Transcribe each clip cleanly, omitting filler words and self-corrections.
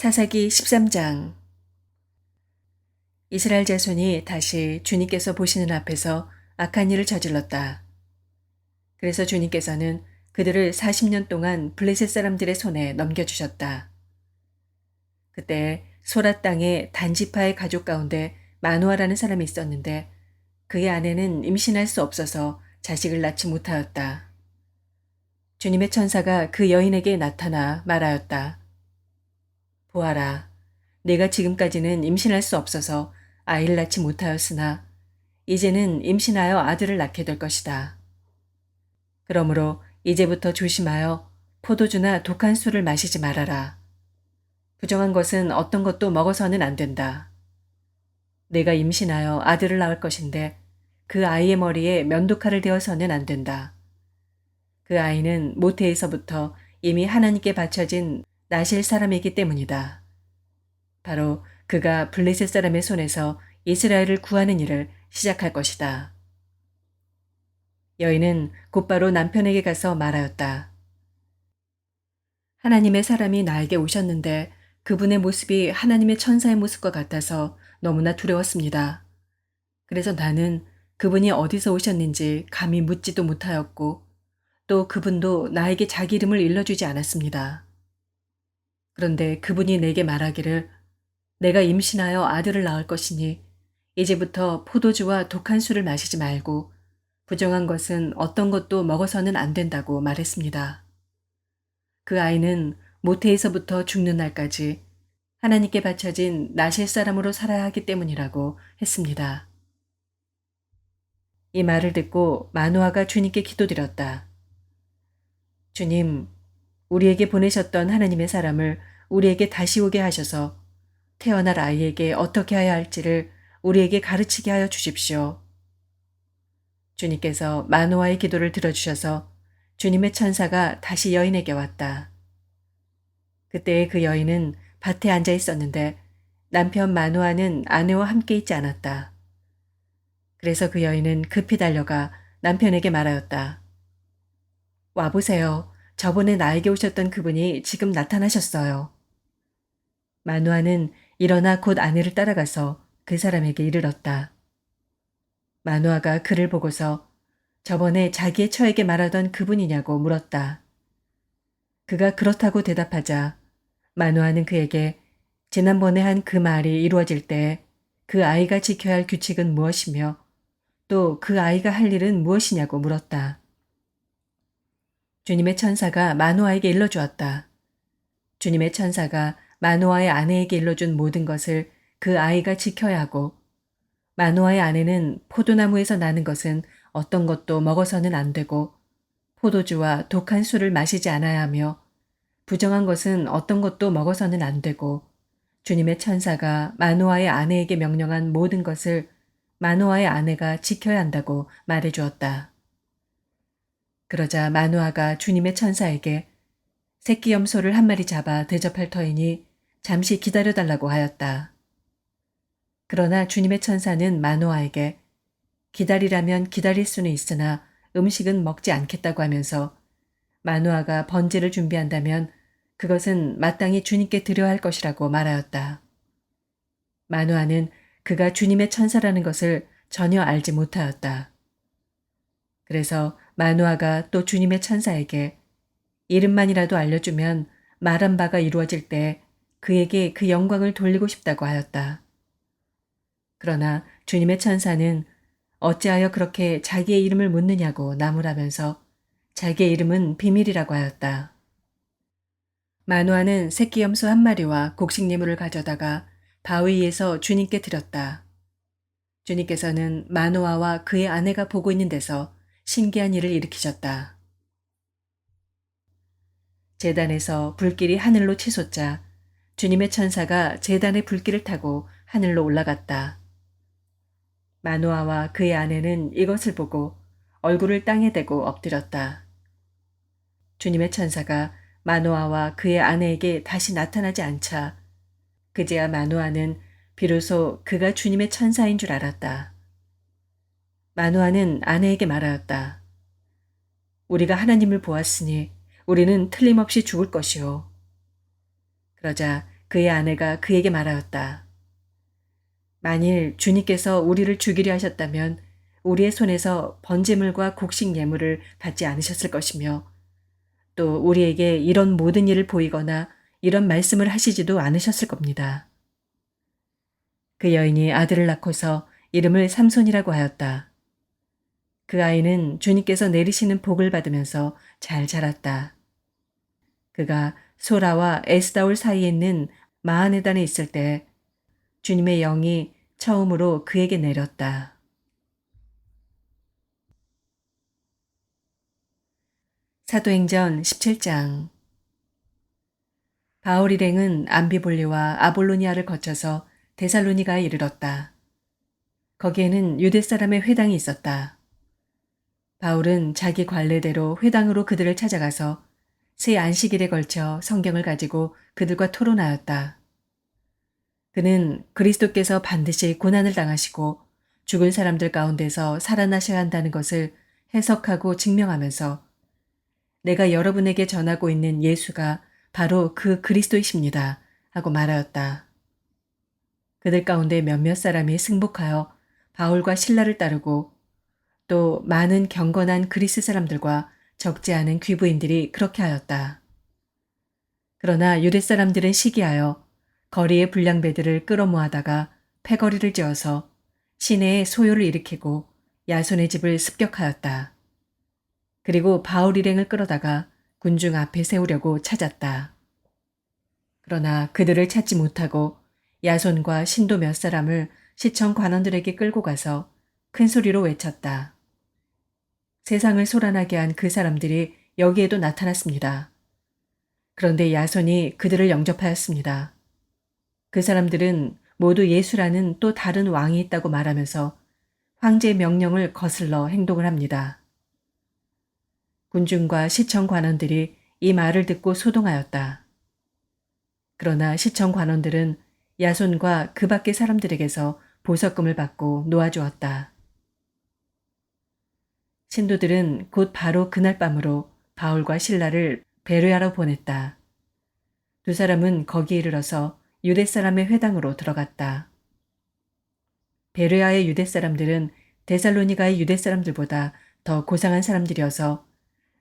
사사기 13장. 이스라엘 자손이 다시 주님께서 보시는 앞에서 악한 일을 저질렀다. 그래서 주님께서는 그들을 40년 동안 블레셋 사람들의 손에 넘겨주셨다. 그때 소라 땅의 단지파의 가족 가운데 마누아라는 사람이 있었는데 그의 아내는 임신할 수 없어서 자식을 낳지 못하였다. 주님의 천사가 그 여인에게 나타나 말하였다. 보아라, 내가 지금까지는 임신할 수 없어서 아이를 낳지 못하였으나 이제는 임신하여 아들을 낳게 될 것이다. 그러므로 이제부터 조심하여 포도주나 독한 술을 마시지 말아라. 부정한 것은 어떤 것도 먹어서는 안 된다. 내가 임신하여 아들을 낳을 것인데 그 아이의 머리에 면도칼을 대어서는 안 된다. 그 아이는 모태에서부터 이미 하나님께 바쳐진 나실 사람이기 때문이다. 바로 그가 블레셋 사람의 손에서 이스라엘을 구하는 일을 시작할 것이다. 여인은 곧바로 남편에게 가서 말하였다. 하나님의 사람이 나에게 오셨는데 그분의 모습이 하나님의 천사의 모습과 같아서 너무나 두려웠습니다. 그래서 나는 그분이 어디서 오셨는지 감히 묻지도 못하였고 또 그분도 나에게 자기 이름을 일러주지 않았습니다. 그런데 그분이 내게 말하기를 내가 임신하여 아들을 낳을 것이니 이제부터 포도주와 독한 술을 마시지 말고 부정한 것은 어떤 것도 먹어서는 안 된다고 말했습니다. 그 아이는 모태에서부터 죽는 날까지 하나님께 바쳐진 나실 사람으로 살아야 하기 때문이라고 했습니다. 이 말을 듣고 마누아가 주님께 기도드렸다. 주님, 우리에게 보내셨던 하나님의 사람을 우리에게 다시 오게 하셔서 태어날 아이에게 어떻게 해야 할지를 우리에게 가르치게 하여 주십시오. 주님께서 마누아의 기도를 들어주셔서 주님의 천사가 다시 여인에게 왔다. 그때 그 여인은 밭에 앉아 있었는데 남편 마누아는 아내와 함께 있지 않았다. 그래서 그 여인은 급히 달려가 남편에게 말하였다. 와보세요. 저번에 나에게 오셨던 그분이 지금 나타나셨어요. 마누아는 일어나 곧 아내를 따라가서 그 사람에게 이르렀다. 마누아가 그를 보고서 저번에 자기의 처에게 말하던 그분이냐고 물었다. 그가 그렇다고 대답하자 마누아는 그에게 지난번에 한 그 말이 이루어질 때 그 아이가 지켜야 할 규칙은 무엇이며 또 그 아이가 할 일은 무엇이냐고 물었다. 주님의 천사가 마누아에게 일러주었다. 주님의 천사가 마누아의 아내에게 일러준 모든 것을 그 아이가 지켜야 하고 마누아의 아내는 포도나무에서 나는 것은 어떤 것도 먹어서는 안 되고 포도주와 독한 술을 마시지 않아야 하며 부정한 것은 어떤 것도 먹어서는 안 되고 주님의 천사가 마누아의 아내에게 명령한 모든 것을 마누아의 아내가 지켜야 한다고 말해 주었다. 그러자 마누아가 주님의 천사에게 새끼 염소를 한 마리 잡아 대접할 터이니 잠시 기다려달라고 하였다. 그러나 주님의 천사는 마누아에게 기다리라면 기다릴 수는 있으나 음식은 먹지 않겠다고 하면서 마누아가 번제를 준비한다면 그것은 마땅히 주님께 드려야 할 것이라고 말하였다. 마누아는 그가 주님의 천사라는 것을 전혀 알지 못하였다. 그래서 마누아가 또 주님의 천사에게 이름만이라도 알려주면 말한 바가 이루어질 때 그에게 그 영광을 돌리고 싶다고 하였다. 그러나 주님의 천사는 어찌하여 그렇게 자기의 이름을 묻느냐고 나무라면서 자기의 이름은 비밀이라고 하였다. 마누아는 새끼 염소 한 마리와 곡식예물을 가져다가 바위에서 주님께 드렸다. 주님께서는 마누아와 그의 아내가 보고 있는 데서 신기한 일을 일으키셨다. 제단에서 불길이 하늘로 치솟자 주님의 천사가 제단의 불길을 타고 하늘로 올라갔다. 마누아와 그의 아내는 이것을 보고 얼굴을 땅에 대고 엎드렸다. 주님의 천사가 마누아와 그의 아내에게 다시 나타나지 않자 그제야 마누아는 비로소 그가 주님의 천사인 줄 알았다. 마누아는 아내에게 말하였다. 우리가 하나님을 보았으니 우리는 틀림없이 죽을 것이오. 그러자 그의 아내가 그에게 말하였다. 만일 주님께서 우리를 죽이려 하셨다면 우리의 손에서 번제물과 곡식 예물을 받지 않으셨을 것이며 또 우리에게 이런 모든 일을 보이거나 이런 말씀을 하시지도 않으셨을 겁니다. 그 여인이 아들을 낳고서 이름을 삼손이라고 하였다. 그 아이는 주님께서 내리시는 복을 받으면서 잘 자랐다. 그가 소라와 에스다올 사이에 있는 마하네단에 있을 때 주님의 영이 처음으로 그에게 내렸다. 사도행전 17장. 바울 일행은 암비볼리와 아볼로니아를 거쳐서 데살로니가에 이르렀다. 거기에는 유대 사람의 회당이 있었다. 바울은 자기 관례대로 회당으로 그들을 찾아가서 세 안식일에 걸쳐 성경을 가지고 그들과 토론하였다. 그는 그리스도께서 반드시 고난을 당하시고 죽은 사람들 가운데서 살아나셔야 한다는 것을 해석하고 증명하면서 내가 여러분에게 전하고 있는 예수가 바로 그 그리스도이십니다. 하고 말하였다. 그들 가운데 몇몇 사람이 승복하여 바울과 신라를 따르고 또 많은 경건한 그리스 사람들과 적지 않은 귀부인들이 그렇게 하였다. 그러나 유대 사람들은 시기하여 거리의 불량배들을 끌어모아다가 패거리를 지어서 시내에 소요를 일으키고 야손의 집을 습격하였다. 그리고 바울 일행을 끌어다가 군중 앞에 세우려고 찾았다. 그러나 그들을 찾지 못하고 야손과 신도 몇 사람을 시청 관원들에게 끌고 가서 큰 소리로 외쳤다. 세상을 소란하게 한 그 사람들이 여기에도 나타났습니다. 그런데 야손이 그들을 영접하였습니다. 그 사람들은 모두 예수라는 또 다른 왕이 있다고 말하면서 황제의 명령을 거슬러 행동을 합니다. 군중과 시청 관원들이 이 말을 듣고 소동하였다. 그러나 시청 관원들은 야손과 그 밖의 사람들에게서 보석금을 받고 놓아주었다. 신도들은 곧 바로 그날 밤으로 바울과 신라를 베르야로 보냈다. 두 사람은 거기에 이르러서 유대 사람의 회당으로 들어갔다. 베르야의 유대 사람들은 데살로니가의 유대 사람들보다 더 고상한 사람들이어서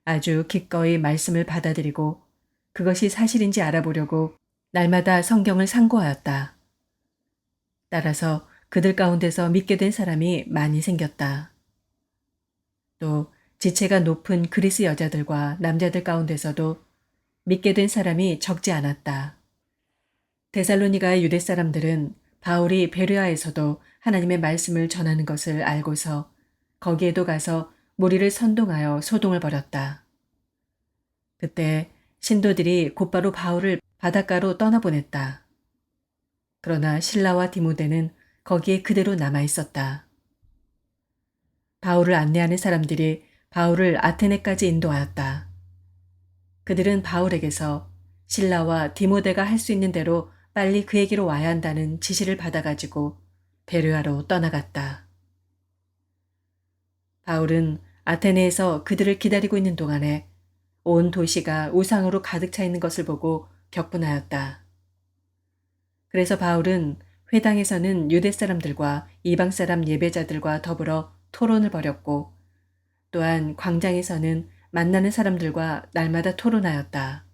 아주 기꺼이 말씀을 받아들이고 그것이 사실인지 알아보려고 날마다 성경을 상고하였다. 따라서 그들 가운데서 믿게 된 사람이 많이 생겼다. 또 지체가 높은 그리스 여자들과 남자들 가운데서도 믿게 된 사람이 적지 않았다. 데살로니가의 유대 사람들은 바울이 베르야에서도 하나님의 말씀을 전하는 것을 알고서 거기에도 가서 무리를 선동하여 소동을 벌였다. 그때 신도들이 곧바로 바울을 바닷가로 떠나보냈다. 그러나 신라와 디모데는 거기에 그대로 남아 있었다. 바울을 안내하는 사람들이 바울을 아테네까지 인도하였다. 그들은 바울에게서 신라와 디모데가 할 수 있는 대로 빨리 그에게로 와야 한다는 지시를 받아가지고 베르야로 떠나갔다. 바울은 아테네에서 그들을 기다리고 있는 동안에 온 도시가 우상으로 가득 차 있는 것을 보고 격분하였다. 그래서 바울은 회당에서는 유대 사람들과 이방 사람 예배자들과 더불어 토론을 벌였고 또한 광장에서는 만나는 사람들과 날마다 토론하였다.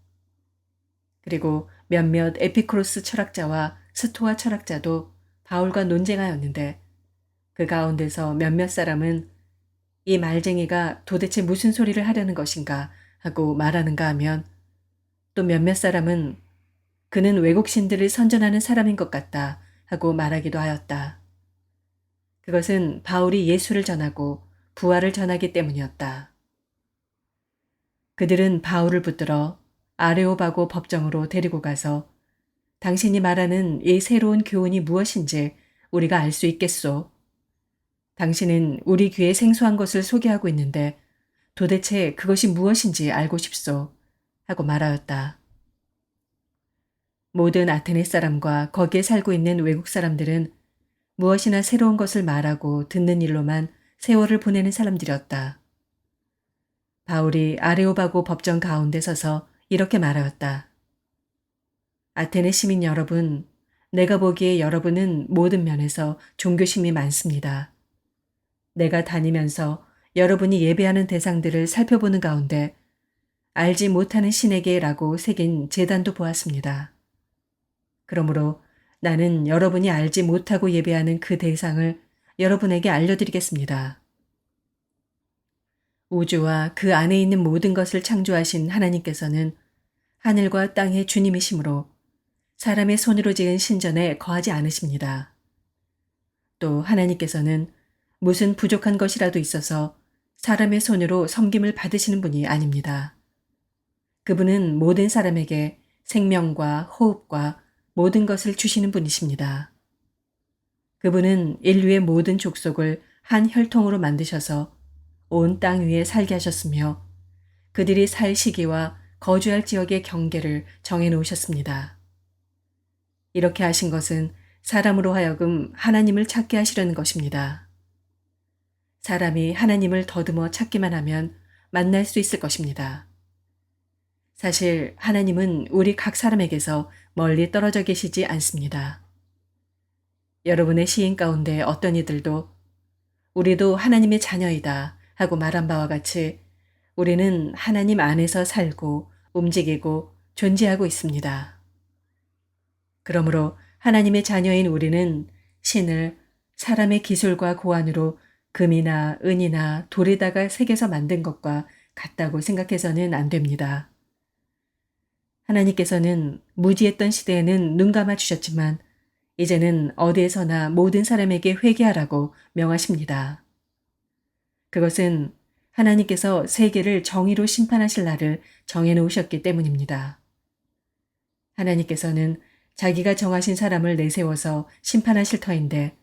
그리고 몇몇 에피쿠로스 철학자와 스토아 철학자도 바울과 논쟁하였는데 그 가운데서 몇몇 사람은 이 말쟁이가 도대체 무슨 소리를 하려는 것인가 하고 말하는가 하면 또 몇몇 사람은 그는 외국 신들을 선전하는 사람인 것 같다 하고 말하기도 하였다. 그것은 바울이 예수를 전하고 부활을 전하기 때문이었다. 그들은 바울을 붙들어 아레오바고 법정으로 데리고 가서 당신이 말하는 이 새로운 교훈이 무엇인지 우리가 알 수 있겠소. 당신은 우리 귀에 생소한 것을 소개하고 있는데 도대체 그것이 무엇인지 알고 싶소. 하고 말하였다. 모든 아테네 사람과 거기에 살고 있는 외국 사람들은 무엇이나 새로운 것을 말하고 듣는 일로만 세월을 보내는 사람들이었다. 바울이 아레오바고 법정 가운데 서서 이렇게 말하였다. 아테네 시민 여러분, 내가 보기에 여러분은 모든 면에서 종교심이 많습니다. 내가 다니면서 여러분이 예배하는 대상들을 살펴보는 가운데 알지 못하는 신에게라고 새긴 제단도 보았습니다. 그러므로 나는 여러분이 알지 못하고 예배하는 그 대상을 여러분에게 알려드리겠습니다. 우주와 그 안에 있는 모든 것을 창조하신 하나님께서는 하늘과 땅의 주님이시므로 사람의 손으로 지은 신전에 거하지 않으십니다. 또 하나님께서는 무슨 부족한 것이라도 있어서 사람의 손으로 섬김을 받으시는 분이 아닙니다. 그분은 모든 사람에게 생명과 호흡과 모든 것을 주시는 분이십니다. 그분은 인류의 모든 족속을 한 혈통으로 만드셔서 온 땅 위에 살게 하셨으며 그들이 살 시기와 거주할 지역의 경계를 정해 놓으셨습니다. 이렇게 하신 것은 사람으로 하여금 하나님을 찾게 하시려는 것입니다. 사람이 하나님을 더듬어 찾기만 하면 만날 수 있을 것입니다. 사실 하나님은 우리 각 사람에게서 멀리 떨어져 계시지 않습니다. 여러분의 시인 가운데 어떤 이들도 우리도 하나님의 자녀이다 하고 말한 바와 같이 우리는 하나님 안에서 살고 움직이고 존재하고 있습니다. 그러므로 하나님의 자녀인 우리는 신을 사람의 기술과 고안으로 금이나 은이나 돌에다가 새겨서 만든 것과 같다고 생각해서는 안 됩니다. 하나님께서는 무지했던 시대에는 눈 감아 주셨지만 이제는 어디에서나 모든 사람에게 회개하라고 명하십니다. 그것은 하나님께서 세계를 정의로 심판하실 날을 정해 놓으셨기 때문입니다. 하나님께서는 자기가 정하신 사람을 내세워서 심판하실 터인데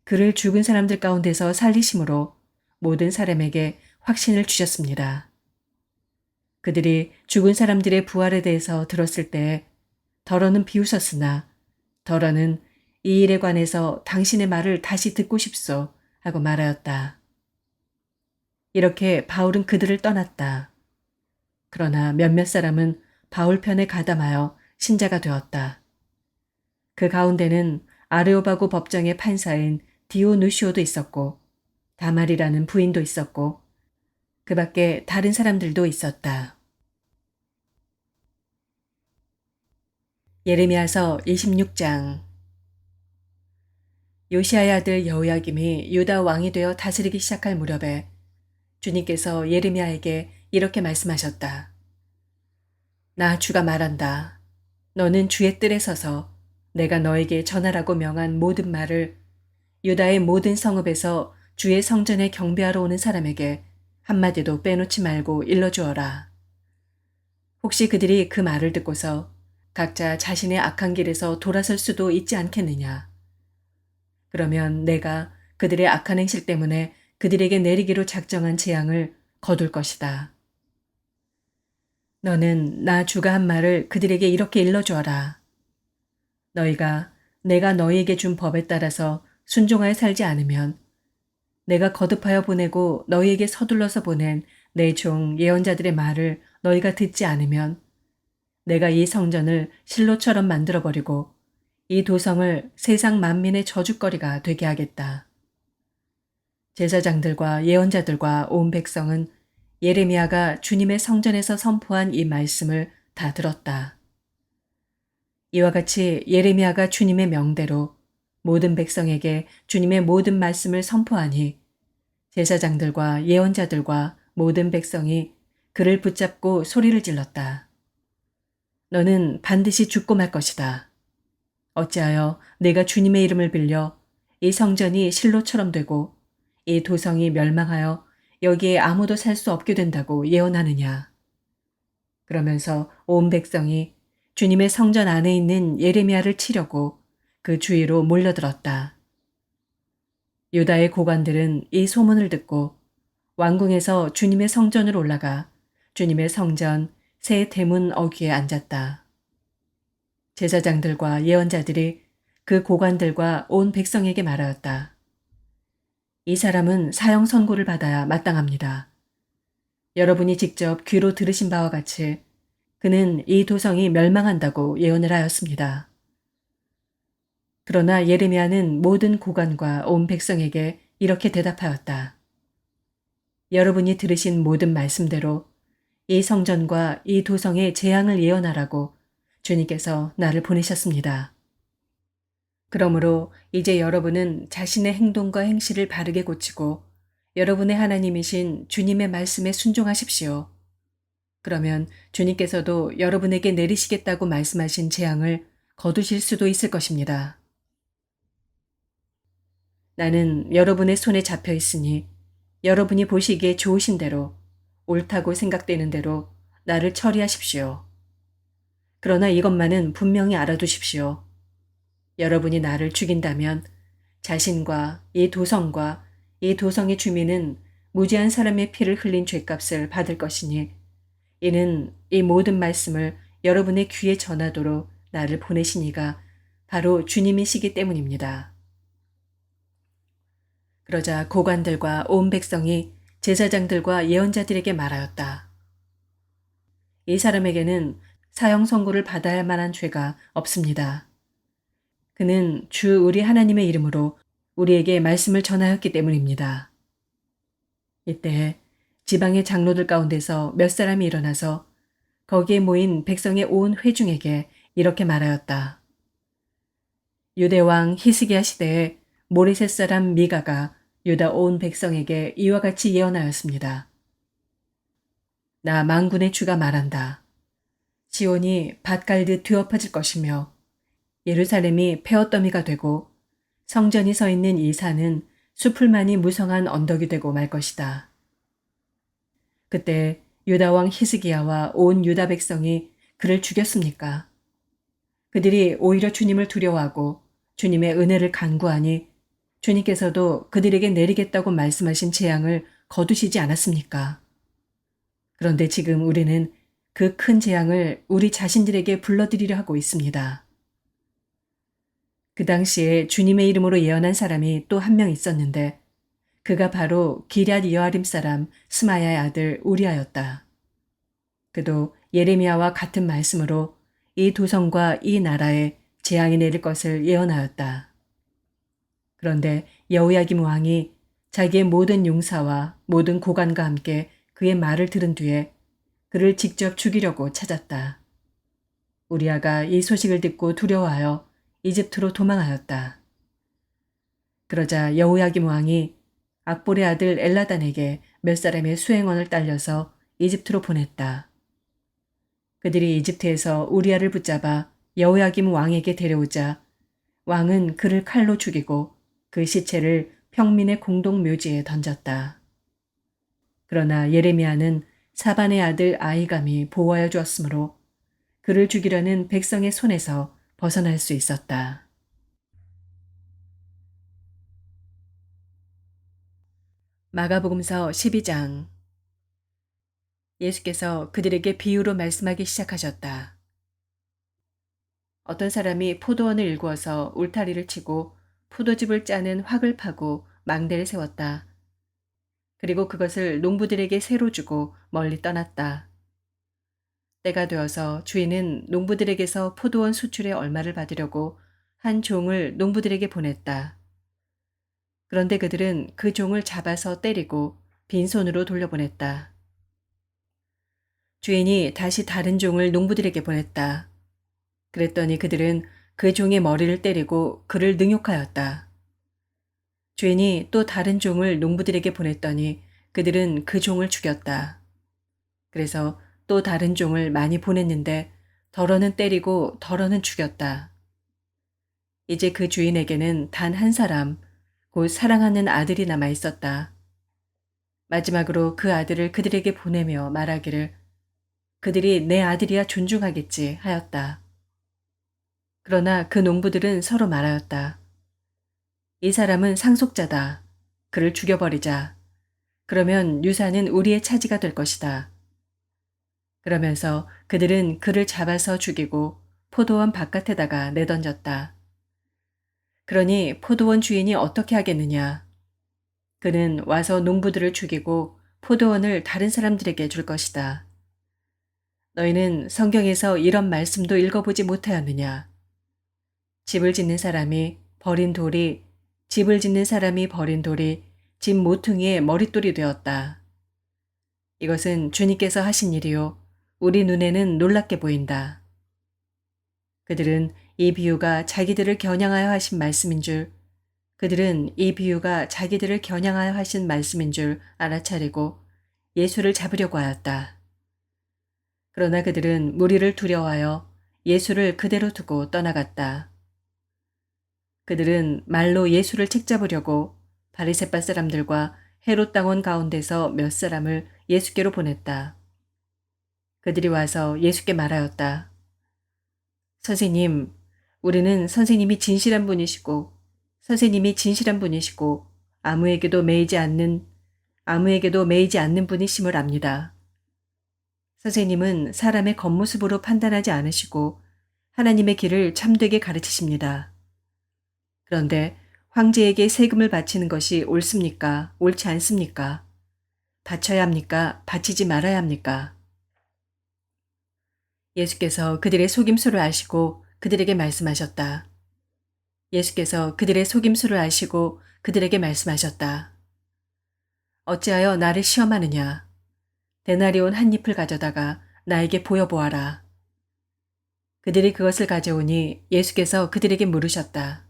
그를 죽은 사람들 가운데서 살리심으로 모든 사람에게 확신을 주셨습니다. 그들이 죽은 사람들의 부활에 대해서 들었을 때 더러는 비웃었으나 더러는 이 일에 관해서 당신의 말을 다시 듣고 싶소 하고 말하였다. 이렇게 바울은 그들을 떠났다. 그러나 몇몇 사람은 바울 편에 가담하여 신자가 되었다. 그 가운데는 아레오바고 법정의 판사인 디오누시오도 있었고 다말이라는 부인도 있었고 그 밖에 다른 사람들도 있었다. 예레미야서 26장. 요시야의 아들 여호야김이 유다 왕이 되어 다스리기 시작할 무렵에 주님께서 예레미야에게 이렇게 말씀하셨다. 나 주가 말한다. 너는 주의 뜰에 서서 내가 너에게 전하라고 명한 모든 말을 유다의 모든 성읍에서 주의 성전에 경배하러 오는 사람에게 한마디도 빼놓지 말고 일러주어라. 혹시 그들이 그 말을 듣고서 각자 자신의 악한 길에서 돌아설 수도 있지 않겠느냐. 그러면 내가 그들의 악한 행실 때문에 그들에게 내리기로 작정한 재앙을 거둘 것이다. 너는 나 주가 한 말을 그들에게 이렇게 일러주어라. 너희가 내가 너희에게 준 법에 따라서 순종하여 살지 않으면 내가 거듭하여 보내고 너희에게 서둘러서 보낸 내 종 예언자들의 말을 너희가 듣지 않으면 내가 이 성전을 실로처럼 만들어버리고 이 도성을 세상 만민의 저주거리가 되게 하겠다. 제사장들과 예언자들과 온 백성은 예레미야가 주님의 성전에서 선포한 이 말씀을 다 들었다. 이와 같이 예레미야가 주님의 명대로 모든 백성에게 주님의 모든 말씀을 선포하니 제사장들과 예언자들과 모든 백성이 그를 붙잡고 소리를 질렀다. 너는 반드시 죽고 말 것이다. 어찌하여 내가 주님의 이름을 빌려 이 성전이 실로처럼 되고 이 도성이 멸망하여 여기에 아무도 살 수 없게 된다고 예언하느냐. 그러면서 온 백성이 주님의 성전 안에 있는 예레미야를 치려고 그 주위로 몰려들었다. 유다의 고관들은 이 소문을 듣고 왕궁에서 주님의 성전으로 올라가 주님의 성전 새 대문 어귀에 앉았다. 제사장들과 예언자들이 그 고관들과 온 백성에게 말하였다. 이 사람은 사형 선고를 받아야 마땅합니다. 여러분이 직접 귀로 들으신 바와 같이 그는 이 도성이 멸망한다고 예언을 하였습니다. 그러나 예레미야는 모든 고관과 온 백성에게 이렇게 대답하였다. 여러분이 들으신 모든 말씀대로 이 성전과 이 도성의 재앙을 예언하라고 주님께서 나를 보내셨습니다. 그러므로 이제 여러분은 자신의 행동과 행실을 바르게 고치고 여러분의 하나님이신 주님의 말씀에 순종하십시오. 그러면 주님께서도 여러분에게 내리시겠다고 말씀하신 재앙을 거두실 수도 있을 것입니다. 나는 여러분의 손에 잡혀 있으니 여러분이 보시기에 좋으신 대로 옳다고 생각되는 대로 나를 처리하십시오. 그러나 이것만은 분명히 알아두십시오. 여러분이 나를 죽인다면 자신과 이 도성과 이 도성의 주민은 무지한 사람의 피를 흘린 죄값을 받을 것이니 이는 이 모든 말씀을 여러분의 귀에 전하도록 나를 보내신 이가 바로 주님이시기 때문입니다. 그러자 고관들과 온 백성이 제사장들과 예언자들에게 말하였다. 이 사람에게는 사형 선고를 받아야 할 만한 죄가 없습니다. 그는 주 우리 하나님의 이름으로 우리에게 말씀을 전하였기 때문입니다. 이때 지방의 장로들 가운데서 몇 사람이 일어나서 거기에 모인 백성의 온 회중에게 이렇게 말하였다. 유대왕 히스기야 시대에 모레셋 사람 미가가 유다 온 백성에게 이와 같이 예언하였습니다. 나 만군의 주가 말한다. 시온이 밭 갈듯 뒤엎어질 것이며 예루살렘이 폐허더미가 되고 성전이 서 있는 이 산은 수풀만이 무성한 언덕이 되고 말 것이다. 그때 유다 왕 히스기야와 온 유다 백성이 그를 죽였습니까? 그들이 오히려 주님을 두려워하고 주님의 은혜를 간구하니 주님께서도 그들에게 내리겠다고 말씀하신 재앙을 거두시지 않았습니까? 그런데 지금 우리는 그 큰 재앙을 우리 자신들에게 불러들이려 하고 있습니다. 그 당시에 주님의 이름으로 예언한 사람이 또 한 명 있었는데 그가 바로 기럇 여아림 사람 스마야의 아들 우리아였다. 그도 예레미야와 같은 말씀으로 이 도성과 이 나라에 재앙이 내릴 것을 예언하였다. 그런데 여호야김 왕이 자기의 모든 용사와 모든 고관과 함께 그의 말을 들은 뒤에 그를 직접 죽이려고 찾았다. 우리아가 이 소식을 듣고 두려워하여 이집트로 도망하였다. 그러자 여호야김 왕이 악볼의 아들 엘라단에게 몇 사람의 수행원을 딸려서 이집트로 보냈다. 그들이 이집트에서 우리아를 붙잡아 여호야김 왕에게 데려오자 왕은 그를 칼로 죽이고 그 시체를 평민의 공동 묘지에 던졌다. 그러나 예레미야는 사반의 아들 아히감이 보호하여 주었으므로 그를 죽이려는 백성의 손에서 벗어날 수 있었다. 마가복음서 12장. 예수께서 그들에게 비유로 말씀하기 시작하셨다. 어떤 사람이 포도원을 일구어서 울타리를 치고 포도즙을 짜는 확을 파고 망대를 세웠다. 그리고 그것을 농부들에게 새로 주고 멀리 떠났다. 때가 되어서 주인은 농부들에게서 포도원 수출의 얼마를 받으려고 한 종을 농부들에게 보냈다. 그런데 그들은 그 종을 잡아서 때리고 빈손으로 돌려보냈다. 주인이 다시 다른 종을 농부들에게 보냈다. 그랬더니 그들은 그 종의 머리를 때리고 그를 능욕하였다. 주인이 또 다른 종을 농부들에게 보냈더니 그들은 그 종을 죽였다. 그래서 또 다른 종을 많이 보냈는데 덜어는 때리고 덜어는 죽였다. 이제 그 주인에게는 단 한 사람, 곧 사랑하는 아들이 남아 있었다. 마지막으로 그 아들을 그들에게 보내며 말하기를 그들이 내 아들이야 존중하겠지 하였다. 그러나 그 농부들은 서로 말하였다. 이 사람은 상속자다. 그를 죽여버리자. 그러면 유산은 우리의 차지가 될 것이다. 그러면서 그들은 그를 잡아서 죽이고 포도원 바깥에다가 내던졌다. 그러니 포도원 주인이 어떻게 하겠느냐. 그는 와서 농부들을 죽이고 포도원을 다른 사람들에게 줄 것이다. 너희는 성경에서 이런 말씀도 읽어보지 못하였느냐? 집을 짓는 사람이 버린 돌이 집 모퉁이의 머릿돌이 되었다. 이것은 주님께서 하신 일이요. 우리 눈에는 놀랍게 보인다. 그들은 이 비유가 자기들을 겨냥하여 하신 말씀인 줄 알아차리고 예수를 잡으려고 하였다. 그러나 그들은 무리를 두려워하여 예수를 그대로 두고 떠나갔다. 그들은 말로 예수를 책잡으려고 바리새파 사람들과 헤롯 당원 가운데서 몇 사람을 예수께로 보냈다. 그들이 와서 예수께 말하였다. 선생님, 우리는 선생님이 진실한 분이시고 아무에게도 매이지 않는 분이심을 압니다. 선생님은 사람의 겉모습으로 판단하지 않으시고 하나님의 길을 참되게 가르치십니다. 그런데 황제에게 세금을 바치는 것이 옳습니까? 옳지 않습니까? 바쳐야 합니까? 바치지 말아야 합니까? 예수께서 그들의 속임수를 아시고 그들에게 말씀하셨다. 어찌하여 나를 시험하느냐? 데나리온 한 잎을 가져다가 나에게 보여보아라. 그들이 그것을 가져오니 예수께서 그들에게 물으셨다.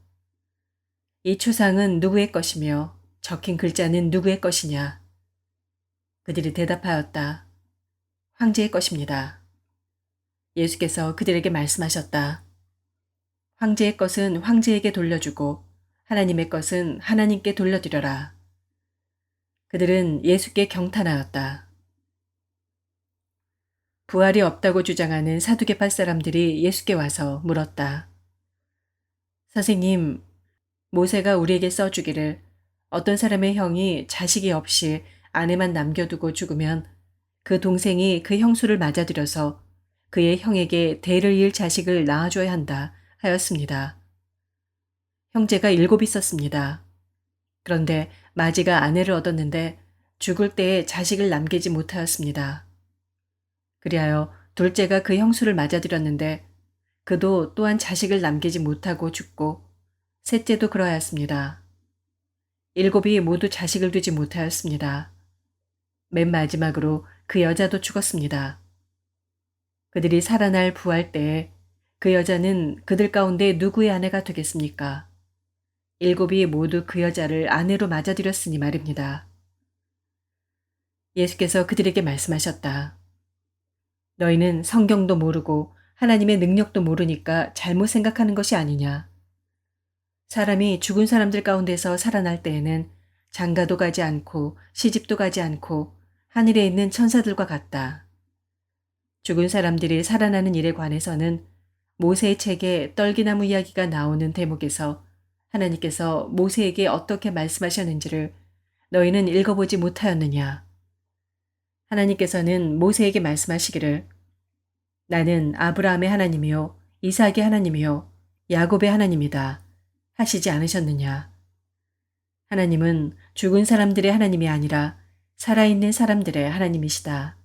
이 추상은 누구의 것이며 적힌 글자는 누구의 것이냐? 그들이 대답하였다. 황제의 것입니다. 예수께서 그들에게 말씀하셨다. 황제의 것은 황제에게 돌려주고 하나님의 것은 하나님께 돌려드려라. 그들은 예수께 경탄하였다. 부활이 없다고 주장하는 사두개파 사람들이 예수께 와서 물었다. 선생님, 모세가 우리에게 써주기를 어떤 사람의 형이 자식이 없이 아내만 남겨두고 죽으면 그 동생이 그 형수를 맞아들여서 그의 형에게 대를 이을 자식을 낳아줘야 한다 하였습니다. 형제가 7 있었습니다. 그런데 마지가 아내를 얻었는데 죽을 때에 자식을 남기지 못하였습니다. 그리하여 둘째가 그 형수를 맞아들였는데 그도 또한 자식을 남기지 못하고 죽고 셋째도 그러하였습니다. 7이 모두 자식을 두지 못하였습니다. 맨 마지막으로 그 여자도 죽었습니다. 그들이 살아날 부활 때에 그 여자는 그들 가운데 누구의 아내가 되겠습니까? 7이 모두 그 여자를 아내로 맞아들였으니 말입니다. 예수께서 그들에게 말씀하셨다. 너희는 성경도 모르고 하나님의 능력도 모르니까 잘못 생각하는 것이 아니냐. 사람이 죽은 사람들 가운데서 살아날 때에는 장가도 가지 않고 시집도 가지 않고 하늘에 있는 천사들과 같다. 죽은 사람들이 살아나는 일에 관해서는 모세의 책에 떨기나무 이야기가 나오는 대목에서 하나님께서 모세에게 어떻게 말씀하셨는지를 너희는 읽어보지 못하였느냐. 하나님께서는 모세에게 말씀하시기를 나는 아브라함의 하나님이요 이삭의 하나님이요 야곱의 하나님이다 하시지 않으셨느냐. 하나님은 죽은 사람들의 하나님이 아니라 살아있는 사람들의 하나님이시다.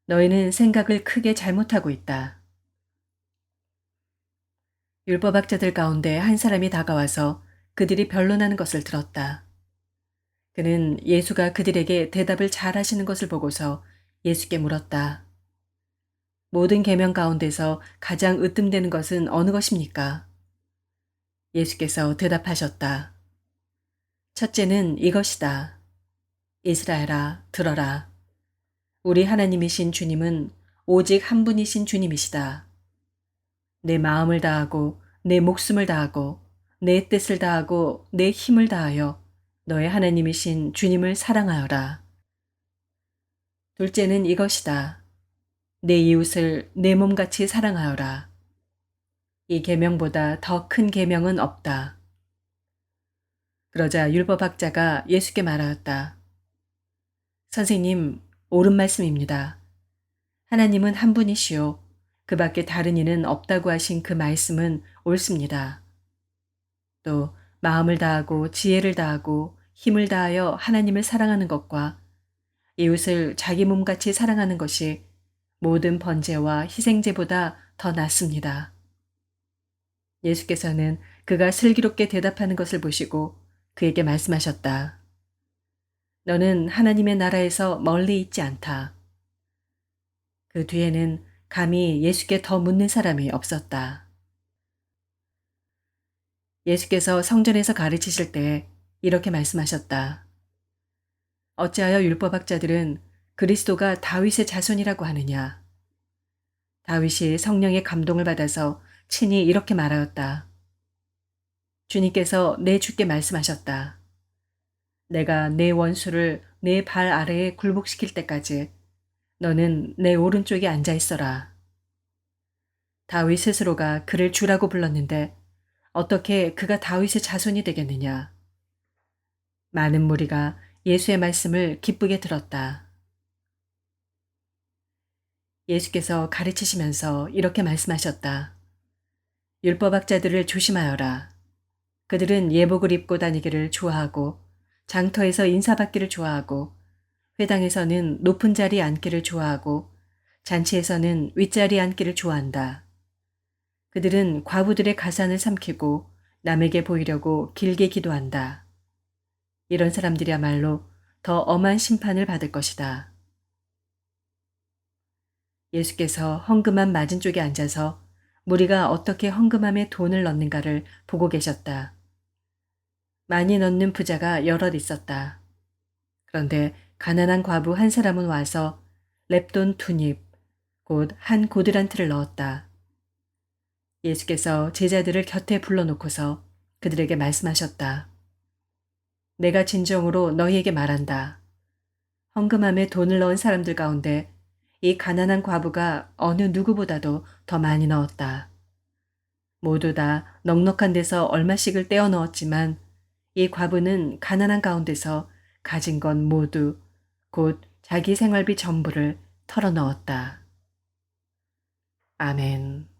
너희는 생각을 크게 잘못하고 있다. 율법학자들 가운데 한 사람이 다가와서 그들이 변론하는 것을 들었다. 그는 예수가 그들에게 대답을 잘 하시는 것을 보고서 예수께 물었다. 모든 계명 가운데서 가장 으뜸되는 것은 어느 것입니까? 예수께서 대답하셨다. 첫째는 이것이다. 이스라엘아, 들어라. 우리 하나님이신 주님은 오직 한 분이신 주님이시다. 내 마음을 다하고 내 목숨을 다하고 내 뜻을 다하고 내 힘을 다하여 너의 하나님이신 주님을 사랑하여라. 둘째는 이것이다. 내 이웃을 내 몸같이 사랑하여라. 이 계명보다 더 큰 계명은 없다. 그러자 율법학자가 예수께 말하였다. 선생님, 옳은 말씀입니다. 하나님은 한 분이시오. 그 밖에 다른 이는 없다고 하신 그 말씀은 옳습니다. 또 마음을 다하고 지혜를 다하고 힘을 다하여 하나님을 사랑하는 것과 이웃을 자기 몸같이 사랑하는 것이 모든 번제와 희생제보다 더 낫습니다. 예수께서는 그가 슬기롭게 대답하는 것을 보시고 그에게 말씀하셨다. 너는 하나님의 나라에서 멀리 있지 않다. 그 뒤에는 감히 예수께 더 묻는 사람이 없었다. 예수께서 성전에서 가르치실 때 이렇게 말씀하셨다. 어찌하여 율법학자들은 그리스도가 다윗의 자손이라고 하느냐. 다윗이 성령의 감동을 받아서 친히 이렇게 말하였다. 주님께서 내 주께 말씀하셨다. 내가 내 원수를 내 발 아래에 굴복시킬 때까지 너는 내 오른쪽에 앉아 있어라. 다윗 스스로가 그를 주라고 불렀는데 어떻게 그가 다윗의 자손이 되겠느냐. 많은 무리가 예수의 말씀을 기쁘게 들었다. 예수께서 가르치시면서 이렇게 말씀하셨다. 율법학자들을 조심하여라. 그들은 예복을 입고 다니기를 좋아하고 장터에서 인사받기를 좋아하고 회당에서는 높은 자리에 앉기를 좋아하고 잔치에서는 윗자리에 앉기를 좋아한다. 그들은 과부들의 가산을 삼키고 남에게 보이려고 길게 기도한다. 이런 사람들이야말로 더 엄한 심판을 받을 것이다. 예수께서 헌금함 맞은쪽에 앉아서 무리가 어떻게 헌금함에 돈을 넣는가를 보고 계셨다. 많이 넣는 부자가 여럿 있었다. 그런데 가난한 과부 한 사람은 와서 렙돈 2닙, 곧 한 고드란트를 넣었다. 예수께서 제자들을 곁에 불러놓고서 그들에게 말씀하셨다. 내가 진정으로 너희에게 말한다. 헌금함에 돈을 넣은 사람들 가운데 이 가난한 과부가 어느 누구보다도 더 많이 넣었다. 모두 다 넉넉한 데서 얼마씩을 떼어 넣었지만 이 과부는 가난한 가운데서 가진 건 모두 곧 자기 생활비 전부를 털어 넣었다. 아멘.